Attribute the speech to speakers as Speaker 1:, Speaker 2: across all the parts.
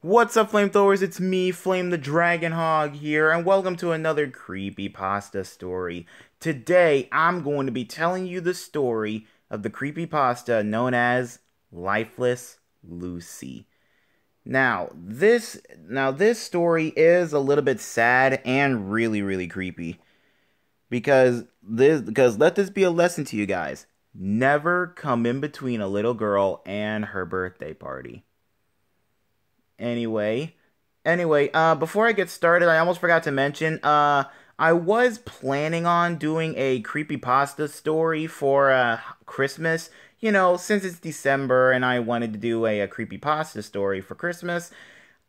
Speaker 1: What's up, flamethrowers? It's me, Flame the Dragon Hog here, and welcome to another Creepypasta story. Today, I'm going to be telling you the story of the creepypasta known as Lifeless Lucy. Now this story is a little bit sad and really creepy because let this be a lesson to you guys. Never come in between a little girl and her birthday party. Anyway, before I get started, I almost forgot to mention, I was planning on doing a creepypasta story for, Christmas. You know, since it's December and I wanted to do a creepypasta story for Christmas,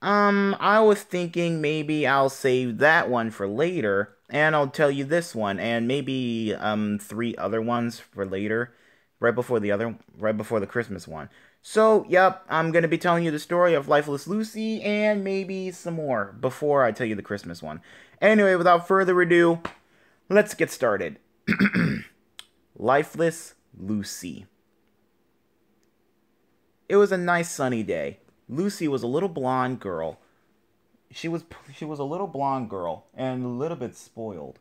Speaker 1: I was thinking maybe I'll save that one for later, and I'll tell you this one, and maybe, three other ones for later, right before the Christmas one. So, yep, I'm gonna be telling you the story of Lifeless Lucy, and maybe some more, before I tell you the Christmas one. Anyway, without further ado, let's get started. Lifeless Lucy. It was a nice sunny day. Lucy was a little blonde girl. She was a little blonde girl and a little bit spoiled.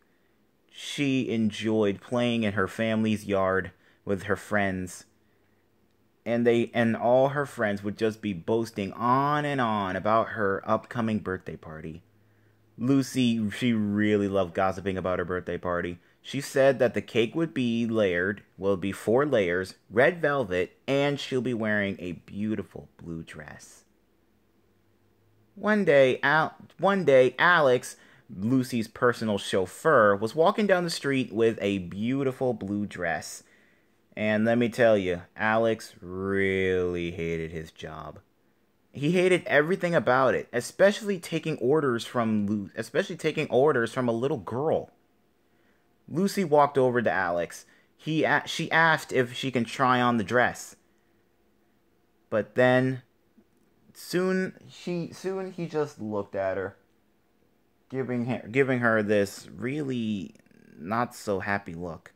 Speaker 1: She enjoyed playing in her family's yard with her friends, and all her friends would just be boasting on and on about her upcoming birthday party. Lucy, she really loved gossiping about her birthday party. She said that the cake will be 4 layers, red velvet, and she'll be wearing a beautiful blue dress. One day, Alex, Lucy's personal chauffeur, was walking down the street with a beautiful blue dress. And let me tell you, Alex really hated his job. He hated everything about it, especially taking orders from a little girl. Lucy walked over to Alex. She asked if she can try on the dress. But then soon he just looked at her, giving her this really not so happy look.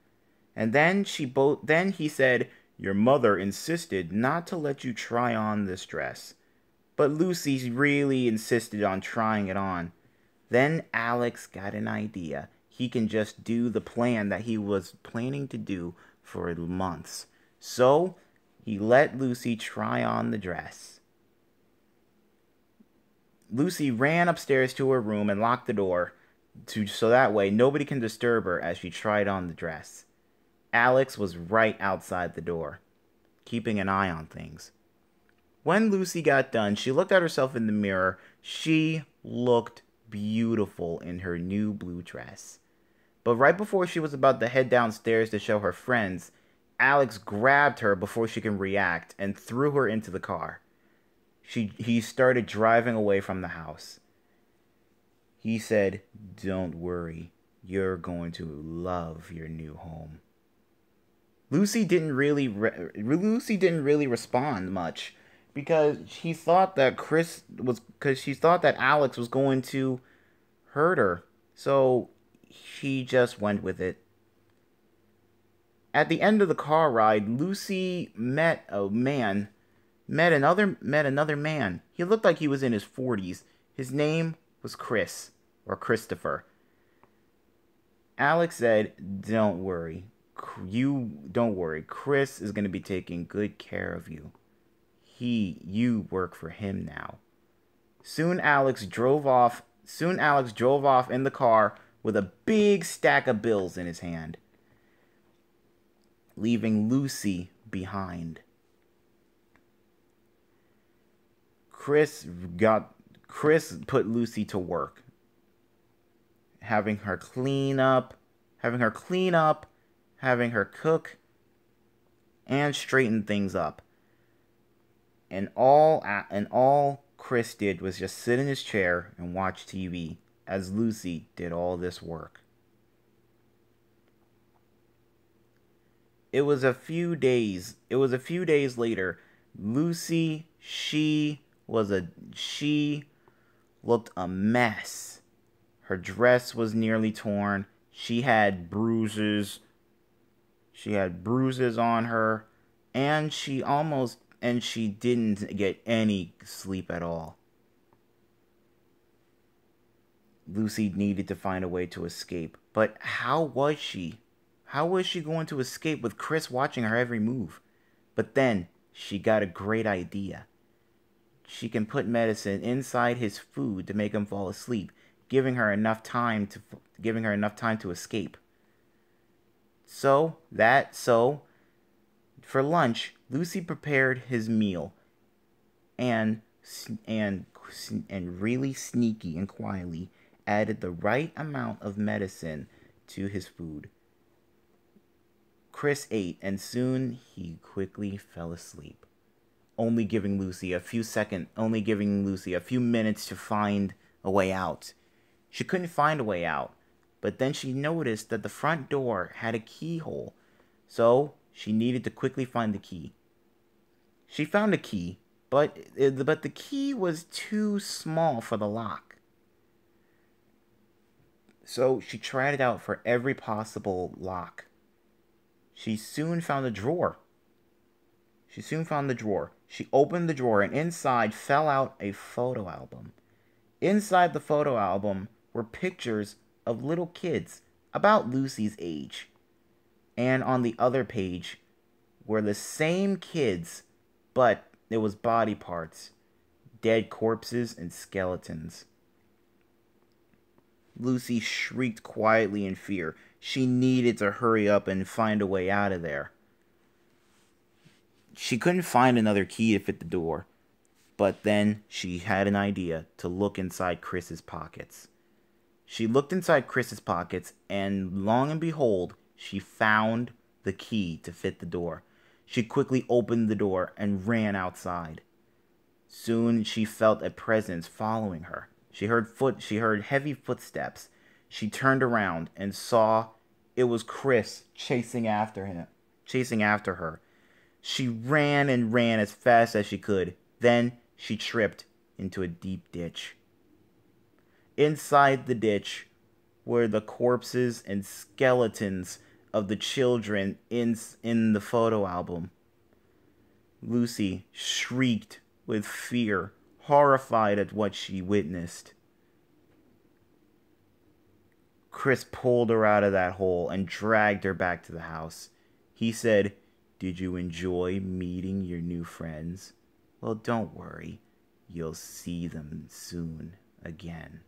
Speaker 1: And then he said, "Your mother insisted not to let you try on this dress." But Lucy really insisted on trying it on. Then Alex got an idea. He can just do the plan that he was planning to do for months. So, he let Lucy try on the dress. Lucy ran upstairs to her room and locked the door, so that way nobody can disturb her as she tried on the dress. Alex was right outside the door, keeping an eye on things. When Lucy got done, she looked at herself in the mirror. She looked beautiful in her new blue dress. But right before she was about to head downstairs to show her friends, Alex grabbed her before she could react and threw her into the car. He started driving away from the house. He said, "Don't worry, you're going to love your new home." Lucy didn't really respond much because she thought that Alex was going to hurt her. So she just went with it. At the end of the car ride, Lucy met another man. He looked like he was in his 40s. His name was Chris, or Christopher. Alex said, Don't worry. Chris is going to be taking good care of you. You work for him now." Soon Alex drove off in the car with a big stack of bills in his hand, leaving Lucy behind. Chris put Lucy to work, having her clean up, having her cook, and straighten things up. And all Chris did was just sit in his chair and watch TV as Lucy did all this work. It was a few days later. Lucy, she looked a mess. Her dress was nearly torn. She had bruises on her, and she didn't get any sleep at all. Lucy needed to find a way to escape. But how was she? How was she going to escape with Chris watching her every move? But then she got a great idea. She can put medicine inside his food to make him fall asleep, giving her enough time to escape. So for lunch, Lucy prepared his meal and really sneaky and quietly added the right amount of medicine to his food. Chris ate, and soon he quickly fell asleep, only giving Lucy a few minutes to find a way out. She couldn't find a way out, but then she noticed that the front door had a keyhole, so she needed to quickly find the key. She found a key, but the key was too small for the lock. So she tried it out for every possible lock. She soon found a drawer. She opened the drawer, and inside fell out a photo album. Inside the photo album were pictures of little kids about Lucy's age. And on the other page were the same kids, but it was body parts, dead corpses and skeletons. Lucy shrieked quietly in fear. She needed to hurry up and find a way out of there. She couldn't find another key to fit the door, but then she had an idea to look inside Chris's pockets. She looked inside Chris's pockets, and long and behold, she found the key to fit the door. She quickly opened the door and ran outside. Soon she felt a presence following her. She heard heavy footsteps. She turned around and saw it was Chris chasing after her. She ran and ran as fast as she could. Then she tripped into a deep ditch. Inside the ditch were the corpses and skeletons of the children in the photo album. Lucy shrieked with fear, horrified at what she witnessed. Chris pulled her out of that hole and dragged her back to the house. He said, "Did you enjoy meeting your new friends? Well, don't worry. You'll see them soon again."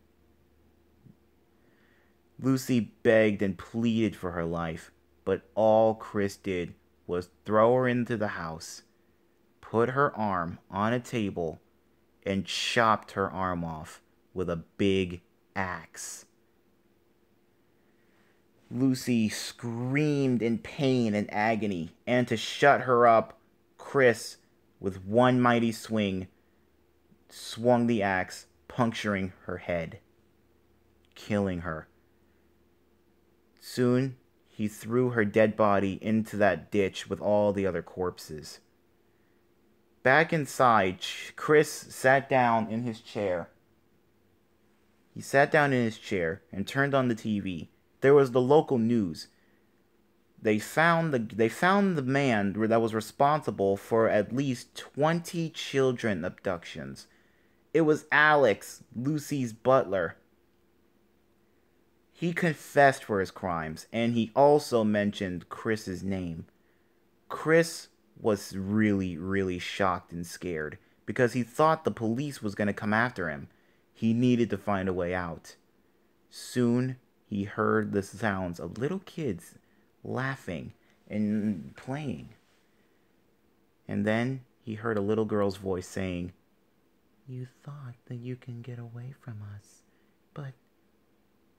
Speaker 1: Lucy begged and pleaded for her life, but all Chris did was throw her into the house, put her arm on a table, and chopped her arm off with a big axe. Lucy screamed in pain and agony, and to shut her up, Chris, with one mighty swing, swung the axe, puncturing her head, killing her. Soon, he threw her dead body into that ditch with all the other corpses. Back inside, Chris sat down in his chair. He sat down in his chair and turned on the TV. There was the local news. They found the man that was responsible for at least 20 children abductions. It was Alex, Lucy's butler. He confessed for his crimes, and he also mentioned Chris's name. Chris was really, really shocked and scared because he thought the police was going to come after him. He needed to find a way out. Soon, he heard the sounds of little kids laughing and playing. And then he heard a little girl's voice saying, "You thought that you can get away from us, but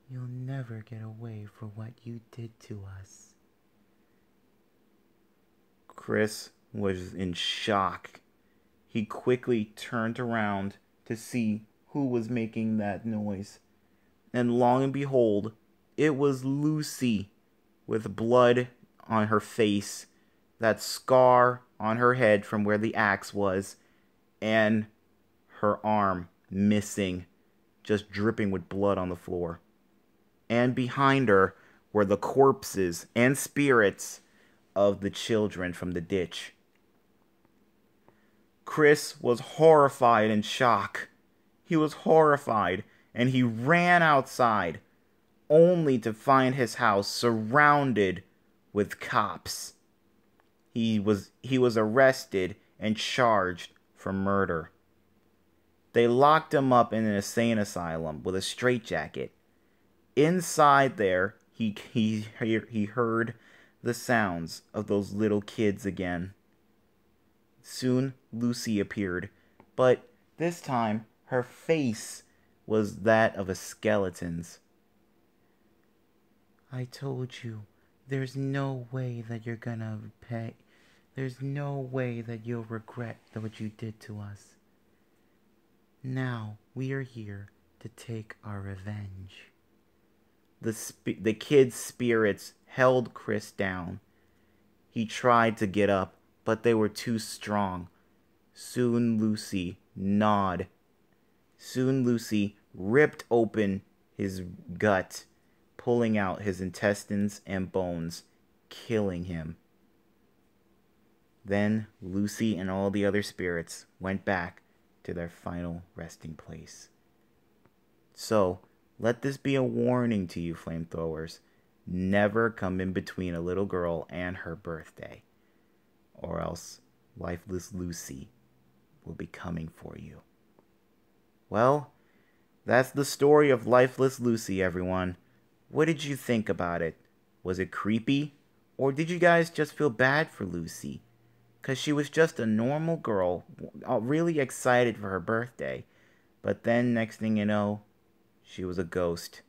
Speaker 1: you'll never get away for what you did to us." Chris was in shock. He quickly turned around to see who was making that noise. And long and behold, it was Lucy, with blood on her face, that scar on her head from where the axe was, and her arm missing, just dripping with blood on the floor. And behind her were the corpses and spirits of the children from the ditch. Chris was horrified and shocked. He was horrified, and he ran outside, only to find his house surrounded with cops. He was arrested and charged for murder. They locked him up in an insane asylum with a straitjacket. Inside there, he heard the sounds of those little kids again. Soon Lucy appeared, but this time her face was that of a skeleton's. I told you, there's no way that you're gonna pay. There's no way that you'll regret what you did to us. Now we are here to take our revenge. The kid's spirits held Chris down. He tried to get up, but they were too strong. Soon Lucy ripped open his gut, pulling out his intestines and bones, killing him. Then Lucy and all the other spirits went back to their final resting place. So, let this be a warning to you, flamethrowers. Never come in between a little girl and her birthday, or else Lifeless Lucy will be coming for you. Well, that's the story of Lifeless Lucy, everyone. What did you think about it? Was it creepy? Or did you guys just feel bad for Lucy? Because she was just a normal girl, really excited for her birthday. But then, next thing you know, she was a ghost,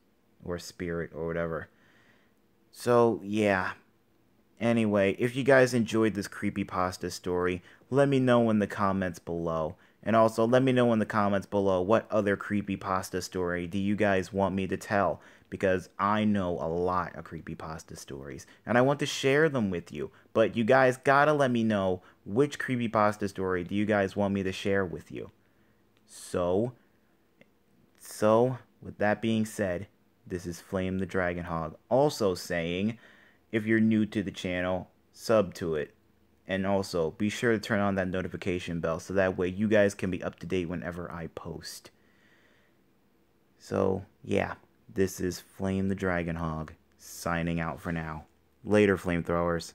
Speaker 1: or a spirit, or whatever. So, yeah. Anyway, if you guys enjoyed this creepypasta story, let me know in the comments below. And also, let me know in the comments below what other creepypasta story do you guys want me to tell. Because I know a lot of creepypasta stories, and I want to share them with you. But you guys gotta let me know which creepypasta story do you guys want me to share with you. So, with that being said, this is Flame the Dragon Hog, also saying, if you're new to the channel, sub to it. And also, be sure to turn on that notification bell so that way you guys can be up to date whenever I post. So, yeah, this is Flame the Dragon Hog, signing out for now. Later, flamethrowers.